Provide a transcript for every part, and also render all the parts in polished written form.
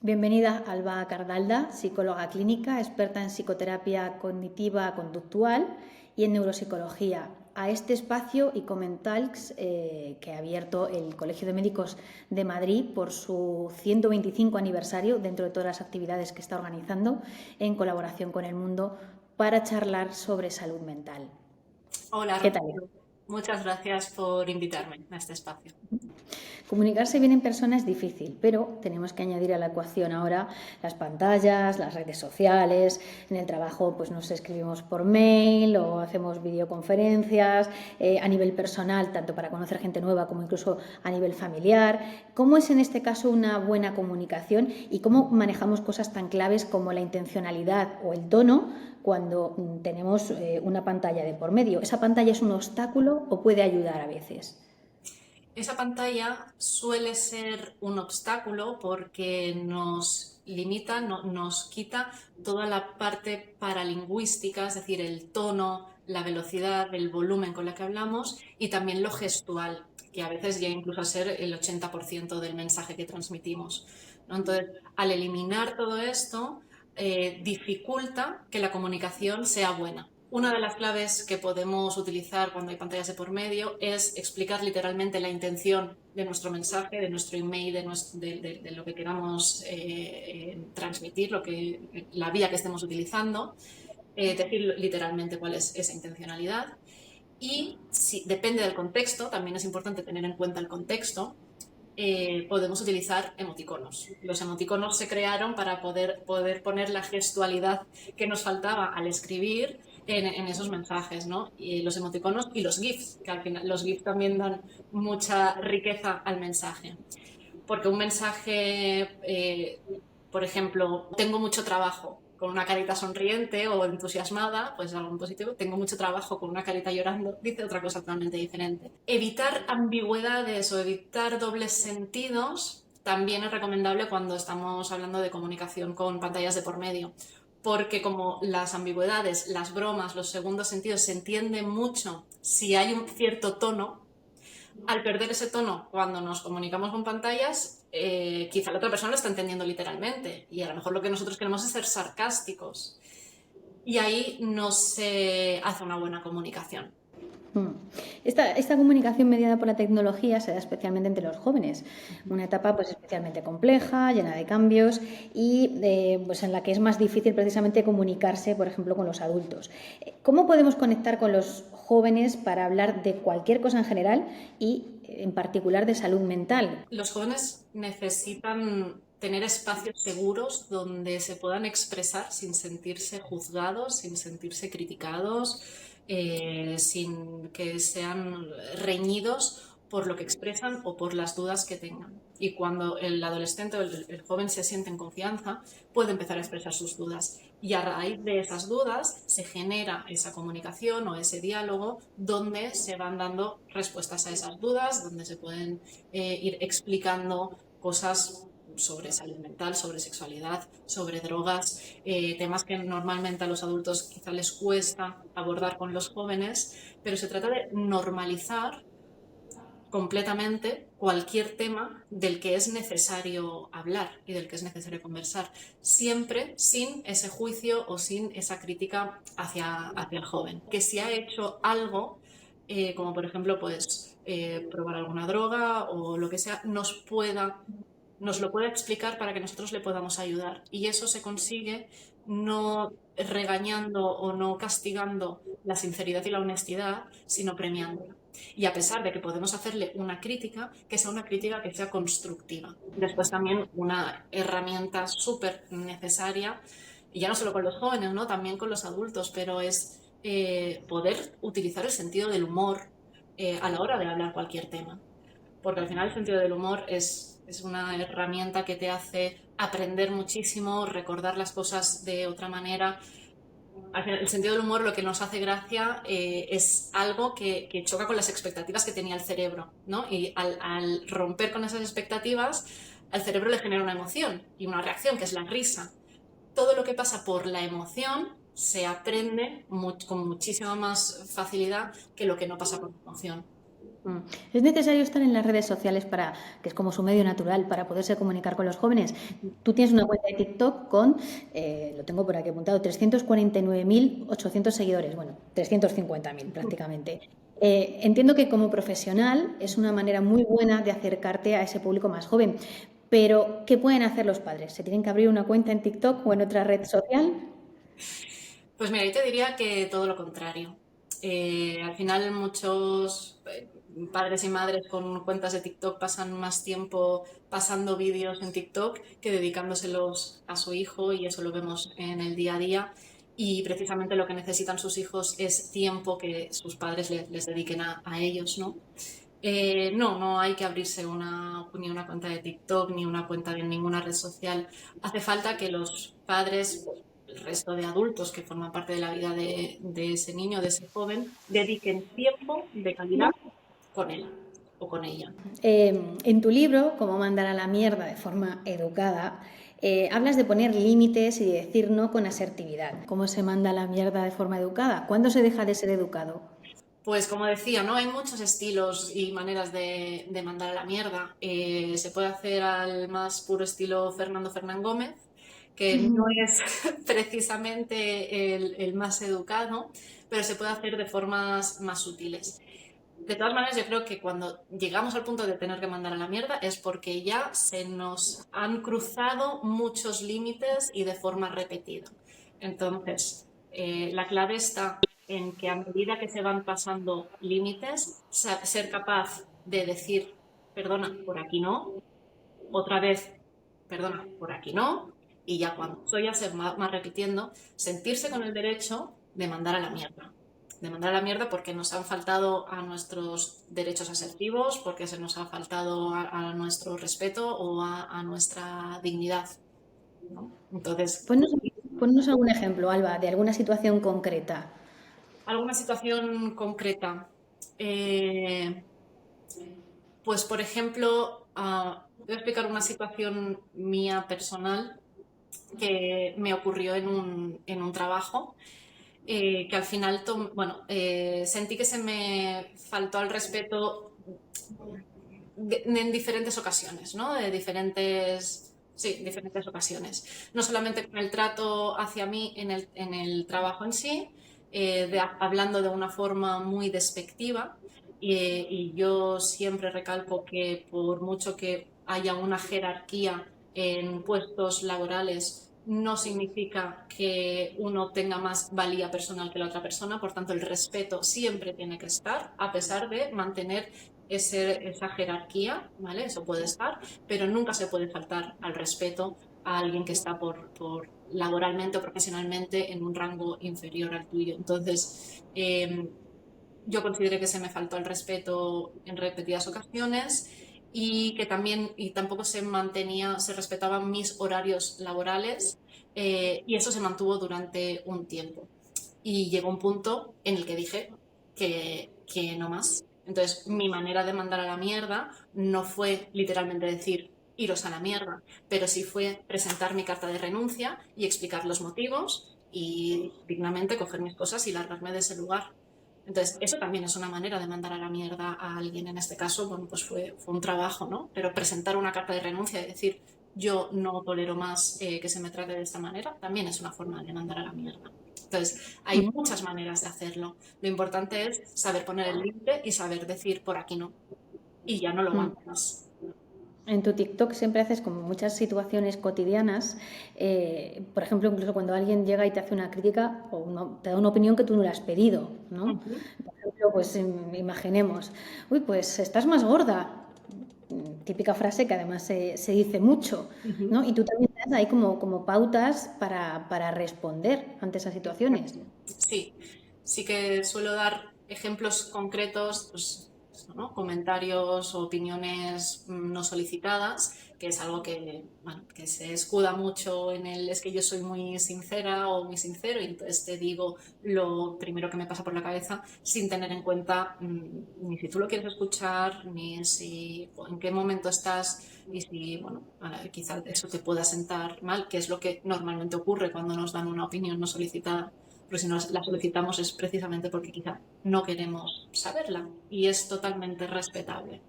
Bienvenida Alba Cardalda, psicóloga clínica, experta en psicoterapia cognitiva conductual y en neuropsicología, a este espacio Icomentalks que ha abierto el Colegio de Médicos de Madrid por su 125 aniversario dentro de todas las actividades que está organizando en colaboración con el mundo para charlar sobre salud mental. Hola, ¿Qué tal? Rocío. Muchas gracias por invitarme a este espacio. Comunicarse bien en persona es difícil, pero tenemos que añadir a la ecuación ahora las pantallas, las redes sociales. En el trabajo pues nos escribimos por mail o hacemos videoconferencias a nivel personal, tanto para conocer gente nueva como incluso a nivel familiar. ¿Cómo es en este caso una buena comunicación y cómo manejamos cosas tan claves como la intencionalidad o el tono cuando tenemos una pantalla de por medio? ¿Esa pantalla es un obstáculo o puede ayudar a veces? Esa pantalla suele ser un obstáculo porque nos limita, nos quita toda la parte paralingüística, es decir, el tono, la velocidad, el volumen con la que hablamos y también lo gestual, que a veces llega incluso a ser el 80% del mensaje que transmitimos, ¿no? Entonces, al eliminar todo esto, dificulta que la comunicación sea buena. Una de las claves que podemos utilizar cuando hay pantallas de por medio es explicar literalmente la intención de nuestro mensaje, de nuestro email, de lo que queramos transmitir, la vía que estemos utilizando, decir literalmente cuál es esa intencionalidad. Y si depende del contexto, también es importante tener en cuenta el contexto. Podemos utilizar emoticonos. Los emoticonos se crearon para poder poner la gestualidad que nos faltaba al escribir en esos mensajes, ¿no? Y los emoticonos y los GIFs, que al final los GIFs también dan mucha riqueza al mensaje. Porque un mensaje, por ejemplo, tengo mucho trabajo con una carita sonriente o entusiasmada, pues algo muy positivo. Tengo mucho trabajo con una carita llorando, dice otra cosa totalmente diferente. Evitar ambigüedades o evitar dobles sentidos también es recomendable cuando estamos hablando de comunicación con pantallas de por medio, porque como las ambigüedades, las bromas, los segundos sentidos se entienden mucho si hay un cierto tono, al perder ese tono cuando nos comunicamos con pantallas, quizá la otra persona lo está entendiendo literalmente y a lo mejor lo que nosotros queremos es ser sarcásticos y ahí no se hace una buena comunicación. Esta comunicación mediada por la tecnología se da especialmente entre los jóvenes, una etapa pues especialmente compleja, llena de cambios y pues en la que es más difícil precisamente comunicarse, por ejemplo, con los adultos. ¿Cómo podemos conectar con los jóvenes para hablar de cualquier cosa en general y en particular de salud mental? Los jóvenes necesitan tener espacios seguros donde se puedan expresar sin sentirse juzgados, sin sentirse criticados, sin que sean reñidos por lo que expresan o por las dudas que tengan. Y cuando el adolescente o el joven se siente en confianza, puede empezar a expresar sus dudas. Y a raíz de esas dudas se genera esa comunicación o ese diálogo donde se van dando respuestas a esas dudas, donde se pueden ir explicando cosas sobre salud mental, sobre sexualidad, sobre drogas, temas que normalmente a los adultos quizá les cuesta abordar con los jóvenes, pero se trata de normalizar completamente cualquier tema del que es necesario hablar y del que es necesario conversar, siempre sin ese juicio o sin esa crítica hacia el joven. Que si ha hecho algo, como por ejemplo pues probar alguna droga o lo que sea, nos lo pueda explicar para que nosotros le podamos ayudar. Y eso se consigue no regañando o no castigando la sinceridad y la honestidad, sino premiándola. Y a pesar de que podemos hacerle una crítica, que sea una crítica que sea constructiva. Después también una herramienta súper necesaria, y ya no solo con los jóvenes, ¿no? También con los adultos, pero es poder utilizar el sentido del humor a la hora de hablar cualquier tema. Porque al final el sentido del humor es una herramienta que te hace aprender muchísimo, recordar las cosas de otra manera. Al final, el sentido del humor lo que nos hace gracia es algo que choca con las expectativas que tenía el cerebro, ¿no? Y al romper con esas expectativas, al cerebro le genera una emoción y una reacción, que es la risa. Todo lo que pasa por la emoción se aprende con muchísima más facilidad que lo que no pasa por la emoción. Mm. ¿Es necesario estar en las redes sociales para, que es como su medio natural, para poderse comunicar con los jóvenes? Tú tienes una cuenta de TikTok con, lo tengo por aquí apuntado, 349.800 seguidores, bueno, 350.000 prácticamente. Entiendo que como profesional es una manera muy buena de acercarte a ese público más joven, pero ¿qué pueden hacer los padres? ¿Se tienen que abrir una cuenta en TikTok o en otra red social? Pues mira, yo te diría que todo lo contrario. Al final muchos padres y madres con cuentas de TikTok pasan más tiempo pasando vídeos en TikTok que dedicándoselos a su hijo y eso lo vemos en el día a día. Y precisamente lo que necesitan sus hijos es tiempo que sus padres les dediquen a ellos, ¿no? No hay que abrirse ni una cuenta de TikTok ni una cuenta de ninguna red social. Hace falta que los padres, el resto de adultos que forman parte de la vida de ese niño, de ese joven, dediquen tiempo de calidad con él o con ella. En tu libro, Cómo mandar a la mierda de forma educada, hablas de poner límites y de decir no con asertividad. ¿Cómo se manda a la mierda de forma educada? ¿Cuándo se deja de ser educado? Pues como decía, ¿no? Hay muchos estilos y maneras de mandar a la mierda. Se puede hacer al más puro estilo Fernando Fernán Gómez, que no es precisamente el más educado, pero se puede hacer de formas más sutiles. De todas maneras, yo creo que cuando llegamos al punto de tener que mandar a la mierda es porque ya se nos han cruzado muchos límites y de forma repetida. Entonces, la clave está en que a medida que se van pasando límites, ser capaz de decir, perdona, por aquí no, otra vez, perdona, por aquí no, y ya cuando eso ya se va repitiendo, sentirse con el derecho de mandar a la mierda. De mandar a la mierda porque nos han faltado a nuestros derechos asertivos, porque se nos ha faltado a nuestro respeto o a nuestra dignidad, ¿no? Entonces, Ponnos, ponnos algún ejemplo, Alba, de alguna situación concreta. alguna situación concreta. Eh, Pues, por ejemplo, voy a explicar una situación mía personal que me ocurrió en un trabajo, que al final, bueno, sentí que se me faltó al respeto en diferentes ocasiones, ¿no? Sí, diferentes ocasiones. No solamente con el trato hacia mí en el trabajo en sí, hablando de una forma muy despectiva, y yo siempre recalco que por mucho que haya una jerarquía en puestos laborales, no significa que uno tenga más valía personal que la otra persona, por tanto el respeto siempre tiene que estar, a pesar de mantener esa jerarquía, ¿vale? Eso puede estar, pero nunca se puede faltar al respeto a alguien que está laboralmente o profesionalmente en un rango inferior al tuyo. Entonces, yo consideré que se me faltó el respeto en repetidas ocasiones y que también, y tampoco se respetaban mis horarios laborales, y eso se mantuvo durante un tiempo. Y llegó un punto en el que dije que no más. Entonces, mi manera de mandar a la mierda no fue literalmente decir iros a la mierda, pero sí fue presentar mi carta de renuncia y explicar los motivos y dignamente coger mis cosas y largarme de ese lugar. Entonces, eso también es una manera de mandar a la mierda a alguien. En este caso, bueno, pues fue un trabajo, ¿no? Pero presentar una carta de renuncia y decir yo no tolero más que se me trate de esta manera, también es una forma de mandar a la mierda. Entonces, hay muchas maneras de hacerlo. Lo importante es saber poner el límite y saber decir por aquí no. Y ya no lo Mm. aguanto más. En tu TikTok siempre haces como muchas situaciones cotidianas, por ejemplo, incluso cuando alguien llega y te hace una crítica o te da una opinión que tú no le has pedido, ¿no? Ujú. Por ejemplo, pues imaginemos, uy, pues estás más gorda, típica frase que además se dice mucho, Ujú. ¿no? Y tú también das ahí como pautas para responder ante esas situaciones. Sí, sí que suelo dar ejemplos concretos, pues, eso, ¿no? Comentarios o opiniones no solicitadas, que es algo que, bueno, que se escuda mucho en es que yo soy muy sincera o muy sincero y entonces te digo lo primero que me pasa por la cabeza sin tener en cuenta ni si tú lo quieres escuchar, ni si o en qué momento estás y si, bueno, quizás eso te pueda sentar mal, que es lo que normalmente ocurre cuando nos dan una opinión no solicitada. Pero si nos la solicitamos es precisamente porque quizá no queremos saberla y es totalmente respetable.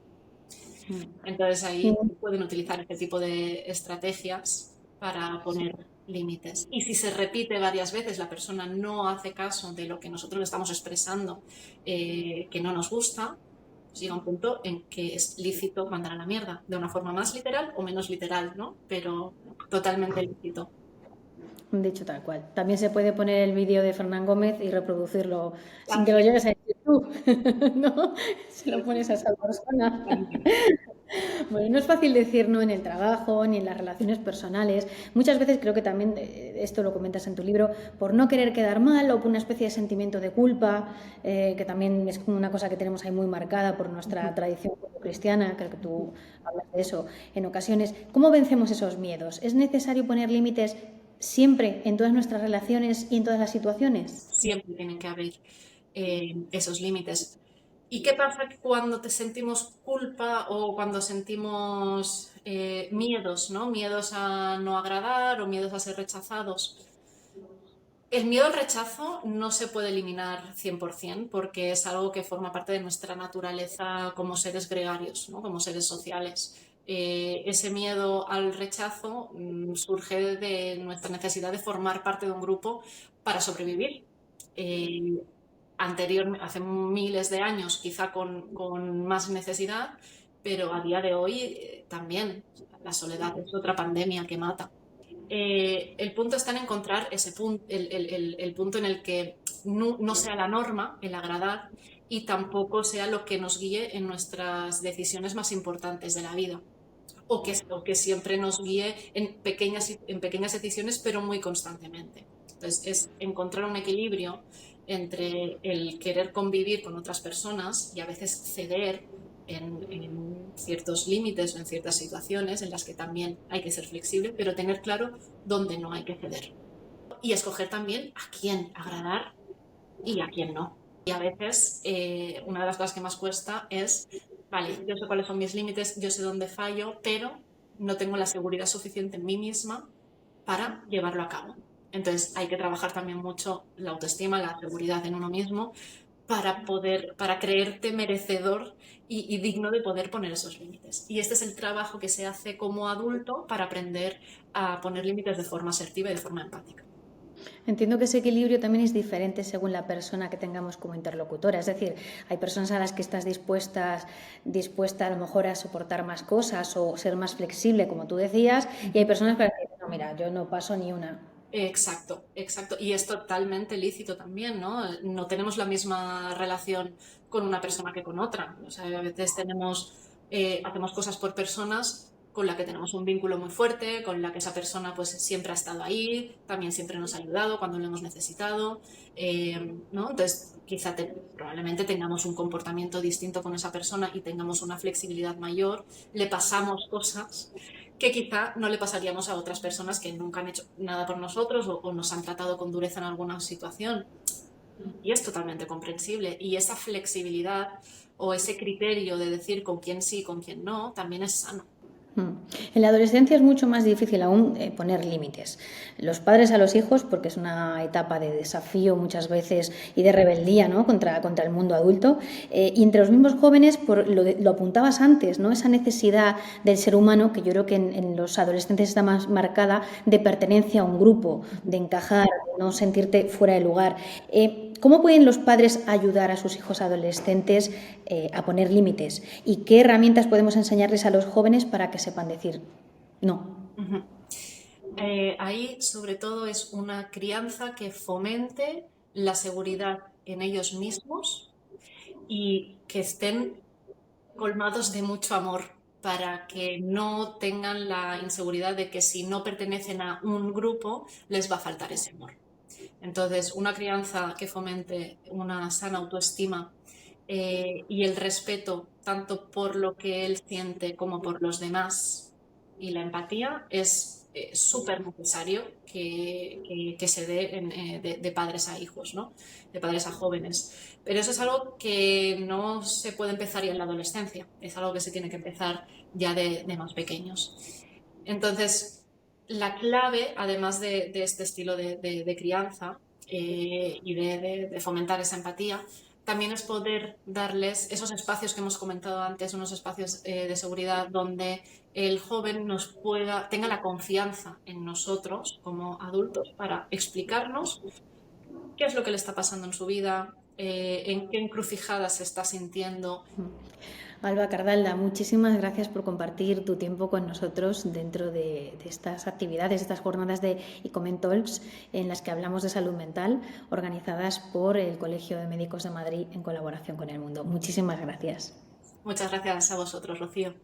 Entonces ahí pueden utilizar este tipo de estrategias para poner límites. Y si se repite varias veces, la persona no hace caso de lo que nosotros le estamos expresando, que no nos gusta, pues llega un punto en que es lícito mandar a la mierda, de una forma más literal o menos literal, ¿no? Pero totalmente lícito. Dicho tal cual. También se puede poner el vídeo de Fernán Gómez y reproducirlo sin que lo También, llegues a decir tú, ¿no? Si lo pones a esa persona. también. Bueno, no es fácil decir no en el trabajo ni en las relaciones personales. Muchas veces creo que también, esto lo comentas en tu libro, por no querer quedar mal o por una especie de sentimiento de culpa, que también es como una cosa que tenemos ahí muy marcada por nuestra tradición cristiana, creo que tú hablas de eso en ocasiones. ¿Cómo vencemos esos miedos? ¿Es necesario poner límites siempre en todas nuestras relaciones y en todas las situaciones? Siempre tienen que haber esos límites. ¿Y qué pasa cuando te sentimos culpa o cuando sentimos miedos, ¿no? Miedos a no agradar o miedos a ser rechazados. El miedo al rechazo no se puede eliminar 100% porque es algo que forma parte de nuestra naturaleza como seres gregarios, ¿no? Como seres sociales. Ese miedo al rechazo surge de nuestra necesidad de formar parte de un grupo para sobrevivir. Eh, hace miles de años, quizá con más necesidad, pero a día de hoy también la soledad es otra pandemia que mata. El punto está en encontrar el punto en el que no sea la norma, el agradar, y tampoco sea lo que nos guíe en nuestras decisiones más importantes de la vida. O que siempre nos guíe en pequeñas decisiones, pero muy constantemente. Entonces, es encontrar un equilibrio entre el querer convivir con otras personas y a veces ceder en ciertos límites o en ciertas situaciones en las que también hay que ser flexible, pero tener claro dónde no hay que ceder. Y escoger también a quién agradar y a quién no. Y a veces una de las cosas que más cuesta es, vale, yo sé cuáles son mis límites, yo sé dónde fallo, pero no tengo la seguridad suficiente en mí misma para llevarlo a cabo. Entonces hay que trabajar también mucho la autoestima, la seguridad en uno mismo para creerte merecedor y digno de poder poner esos límites. Y este es el trabajo que se hace como adulto para aprender a poner límites de forma asertiva y de forma empática. Entiendo que ese equilibrio también es diferente según la persona que tengamos como interlocutora. Es decir, hay personas a las que estás dispuesta a lo mejor a soportar más cosas o ser más flexible, como tú decías, y hay personas para las que no, mira, yo no paso ni una. Exacto, exacto. Y es totalmente lícito también, ¿no? No tenemos la misma relación con una persona que con otra. O sea, a veces hacemos cosas por personas con las que tenemos un vínculo muy fuerte, con la que esa persona pues siempre ha estado ahí, también siempre nos ha ayudado cuando lo hemos necesitado, ¿no? Entonces, probablemente tengamos un comportamiento distinto con esa persona y tengamos una flexibilidad mayor, le pasamos cosas que quizá no le pasaríamos a otras personas que nunca han hecho nada por nosotros o nos han tratado con dureza en alguna situación. Y es totalmente comprensible. Y esa flexibilidad o ese criterio de decir con quién sí, con quién no, también es sano. En la adolescencia es mucho más difícil aún poner límites. Los padres a los hijos, porque es una etapa de desafío muchas veces y de rebeldía, ¿no? contra el mundo adulto, y entre los mismos jóvenes, lo apuntabas antes, ¿no? Esa necesidad del ser humano, que yo creo que en los adolescentes está más marcada, de pertenencia a un grupo, de encajar, de no sentirte fuera de lugar. ¿Cómo pueden los padres ayudar a sus hijos adolescentes a poner límites? ¿Y qué herramientas podemos enseñarles a los jóvenes para que sepan decir no? Ahí, sobre todo, es una crianza que fomente la seguridad en ellos mismos y que estén colmados de mucho amor para que no tengan la inseguridad de que si no pertenecen a un grupo les va a faltar ese amor. Entonces, una crianza que fomente una sana autoestima y el respeto tanto por lo que él siente como por los demás y la empatía es súper necesario que se dé de padres a hijos, ¿no? De padres a jóvenes. Pero eso es algo que no se puede empezar ya en la adolescencia, es algo que se tiene que empezar ya de más pequeños. Entonces, la clave, además de este estilo de crianza, y de fomentar esa empatía, también es poder darles esos espacios que hemos comentado antes, unos espacios de seguridad donde el joven tenga la confianza en nosotros como adultos para explicarnos qué es lo que le está pasando en su vida, en qué encrucijada se está sintiendo. Alba Cardalda, muchísimas gracias por compartir tu tiempo con nosotros dentro de estas actividades, estas jornadas de ICOMEN Talks en las que hablamos de salud mental, organizadas por el Colegio de Médicos de Madrid en colaboración con El Mundo. Muchísimas gracias. Muchas gracias a vosotros, Rocío.